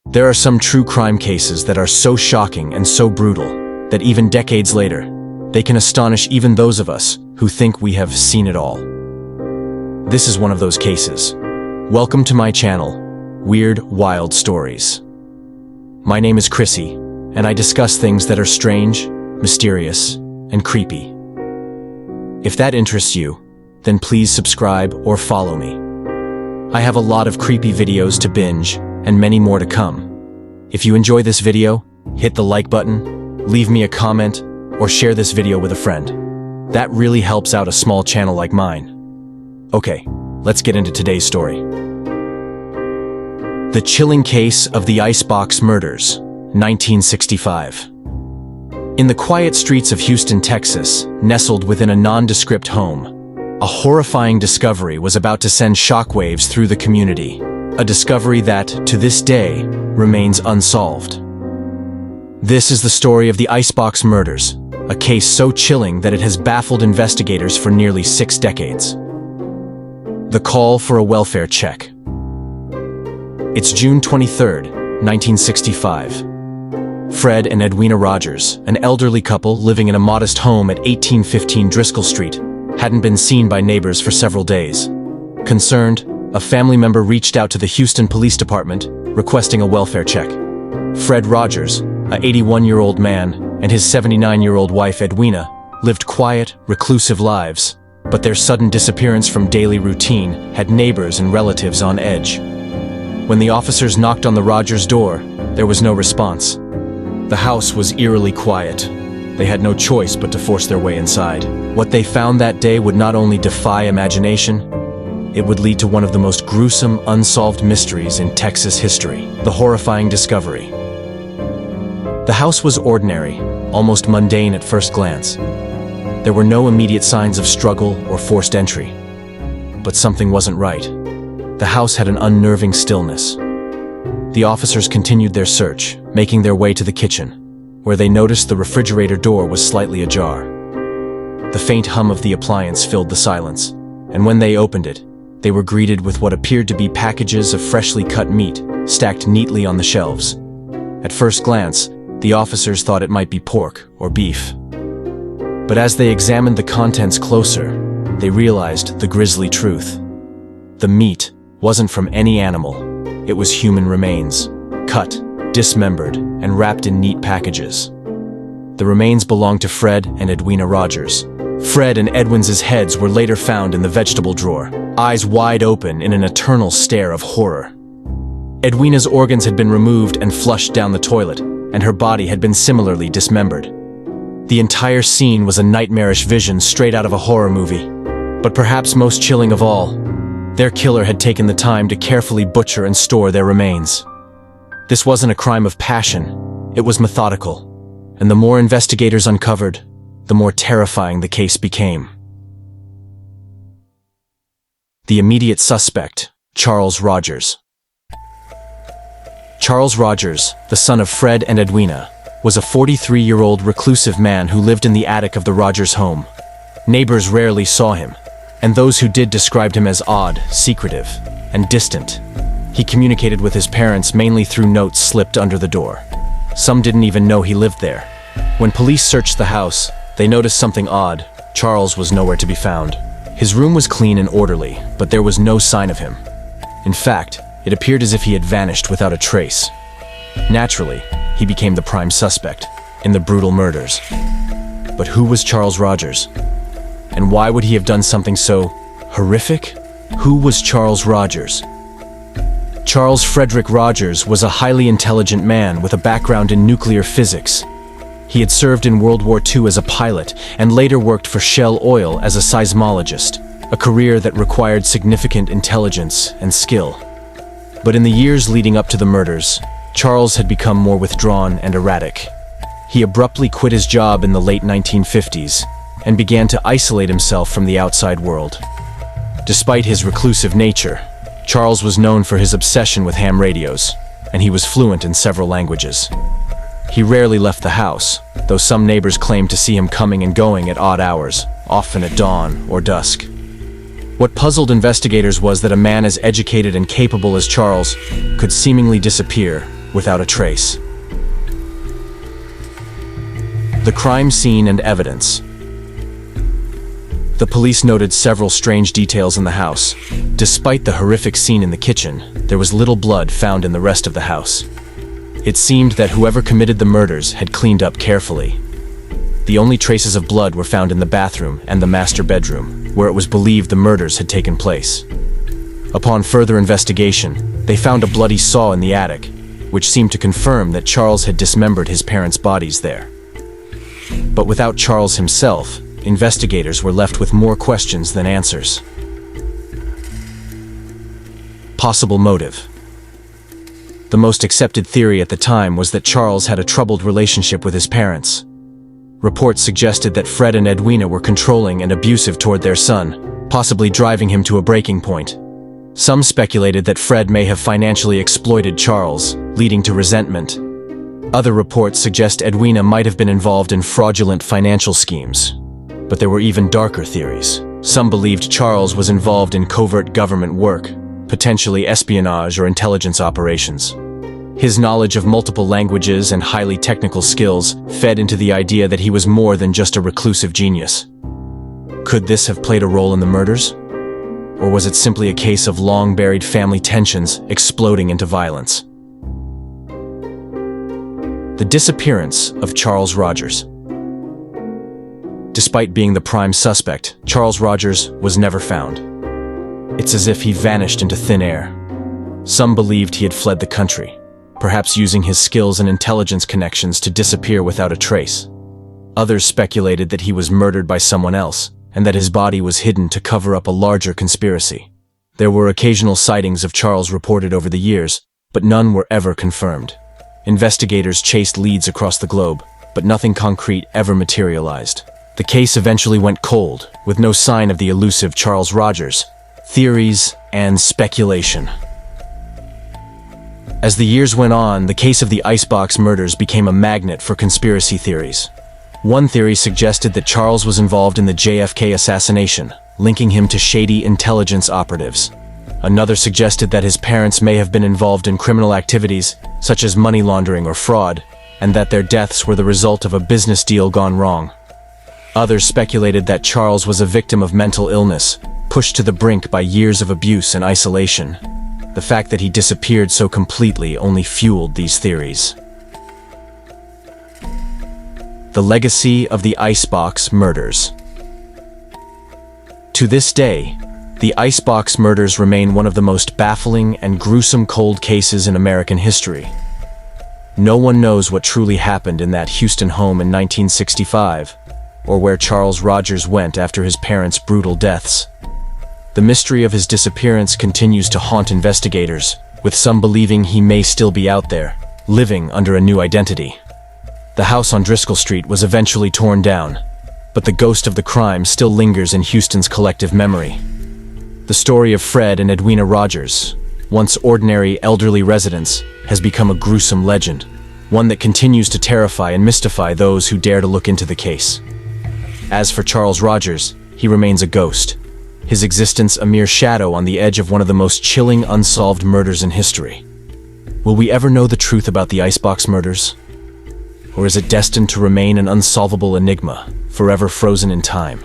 There are some true crime cases that are so shocking and so brutal that even decades later, they can astonish even those of us who think we have seen it all. This is one of those cases. Welcome to my channel, Weird Wild Stories. My name is Chrissy, and I discuss things that are strange, mysterious, and creepy. If that interests you, then please subscribe or follow me. I have a lot of creepy videos to binge and many more to come. If you enjoy this video, hit the like button, leave me a comment, or share this video with a friend. That really helps out a small channel like mine. Okay, let's get into today's story. The chilling case of the Icebox Murders, 1965. In the quiet streets of Houston, Texas, nestled within a nondescript home, a horrifying discovery was about to send shockwaves through the community. A discovery that, to this day, remains unsolved. This is the story of the Icebox Murders, a case so chilling that it has baffled investigators for nearly 6 decades. The call for a welfare check. It's June 23, 1965. Fred and Edwina Rogers, an elderly couple living in a modest home at 1815 Driscoll Street, hadn't been seen by neighbors for several days. Concerned, a family member reached out to the Houston Police Department, requesting a welfare check. Fred Rogers, a 81-year-old man, and his 79-year-old wife Edwina, lived quiet, reclusive lives, but their sudden disappearance from daily routine had neighbors and relatives on edge. When the officers knocked on the Rogers' door, there was no response. The house was eerily quiet. They had no choice but to force their way inside. What they found that day would not only defy imagination, it would lead to one of the most gruesome, unsolved mysteries in Texas history, the horrifying discovery. The house was ordinary, almost mundane at first glance. There were no immediate signs of struggle or forced entry. But something wasn't right. The house had an unnerving stillness. The officers continued their search, making their way to the kitchen, where they noticed the refrigerator door was slightly ajar. The faint hum of the appliance filled the silence, and when they opened it, they were greeted with what appeared to be packages of freshly cut meat, stacked neatly on the shelves. At first glance, the officers thought it might be pork or beef. But as they examined the contents closer, they realized the grisly truth. The meat wasn't from any animal. It was human remains, cut, dismembered, and wrapped in neat packages. The remains belonged to Fred and Edwina Rogers. Fred and Edwin's heads were later found in the vegetable drawer, eyes wide open in an eternal stare of horror. Edwina's organs had been removed and flushed down the toilet, and her body had been similarly dismembered. The entire scene was a nightmarish vision straight out of a horror movie. But perhaps most chilling of all, their killer had taken the time to carefully butcher and store their remains. This wasn't a crime of passion, it was methodical, and the more investigators uncovered, the more terrifying the case became. The immediate suspect, Charles Rogers. Charles Rogers, the son of Fred and Edwina, was a 43-year-old reclusive man who lived in the attic of the Rogers home. Neighbors rarely saw him, and those who did described him as odd, secretive, and distant. He communicated with his parents mainly through notes slipped under the door. Some didn't even know he lived there. When police searched the house, they noticed something odd. Charles was nowhere to be found. His room was clean and orderly, but there was no sign of him. In fact, it appeared as if he had vanished without a trace. Naturally, he became the prime suspect in the brutal murders. But who was Charles Rogers? And why would he have done something so horrific? Who was Charles Rogers? Charles Frederick Rogers was a highly intelligent man with a background in nuclear physics. He had served in World War II as a pilot and later worked for Shell Oil as a seismologist, a career that required significant intelligence and skill. But in the years leading up to the murders, Charles had become more withdrawn and erratic. He abruptly quit his job in the late 1950s and began to isolate himself from the outside world. Despite his reclusive nature, Charles was known for his obsession with ham radios, and he was fluent in several languages. He rarely left the house, though some neighbors claimed to see him coming and going at odd hours, often at dawn or dusk. What puzzled investigators was that a man as educated and capable as Charles could seemingly disappear without a trace. The crime scene and evidence. The police noted several strange details in the house. Despite the horrific scene in the kitchen, there was little blood found in the rest of the house. It seemed that whoever committed the murders had cleaned up carefully. The only traces of blood were found in the bathroom and the master bedroom, where it was believed the murders had taken place. Upon further investigation, they found a bloody saw in the attic, which seemed to confirm that Charles had dismembered his parents' bodies there. But without Charles himself, investigators were left with more questions than answers. Possible motive. The most accepted theory at the time was that Charles had a troubled relationship with his parents. Reports suggested that Fred and Edwina were controlling and abusive toward their son, possibly driving him to a breaking point. Some speculated that Fred may have financially exploited Charles, leading to resentment. Other reports suggest Edwina might have been involved in fraudulent financial schemes. But there were even darker theories. Some believed Charles was involved in covert government work, potentially espionage or intelligence operations. His knowledge of multiple languages and highly technical skills fed into the idea that he was more than just a reclusive genius. Could this have played a role in the murders? Or was it simply a case of long-buried family tensions exploding into violence? The disappearance of Charles Rogers. Despite being the prime suspect, Charles Rogers was never found. It's as if he vanished into thin air. Some believed he had fled the country, perhaps using his skills and intelligence connections to disappear without a trace. Others speculated that he was murdered by someone else, and that his body was hidden to cover up a larger conspiracy. There were occasional sightings of Charles reported over the years, but none were ever confirmed. Investigators chased leads across the globe, but nothing concrete ever materialized. The case eventually went cold, with no sign of the elusive Charles Rogers. Theories and speculation. As the years went on, the case of the Icebox murders became a magnet for conspiracy theories. One theory suggested that Charles was involved in the JFK assassination, linking him to shady intelligence operatives. Another suggested that his parents may have been involved in criminal activities, such as money laundering or fraud, and that their deaths were the result of a business deal gone wrong. Others speculated that Charles was a victim of mental illness, pushed to the brink by years of abuse and isolation. The fact that he disappeared so completely only fueled these theories. The legacy of the Icebox murders. To this day, the Icebox murders remain one of the most baffling and gruesome cold cases in American history. No one knows what truly happened in that Houston home in 1965, or where Charles Rogers went after his parents' brutal deaths. The mystery of his disappearance continues to haunt investigators, with some believing he may still be out there, living under a new identity. The house on Driscoll Street was eventually torn down, but the ghost of the crime still lingers in Houston's collective memory. The story of Fred and Edwina Rogers, once ordinary elderly residents, has become a gruesome legend, one that continues to terrify and mystify those who dare to look into the case. As for Charles Rogers, he remains a ghost, his existence a mere shadow on the edge of one of the most chilling unsolved murders in history. Will we ever know the truth about the Icebox murders? Or is it destined to remain an unsolvable enigma, forever frozen in time?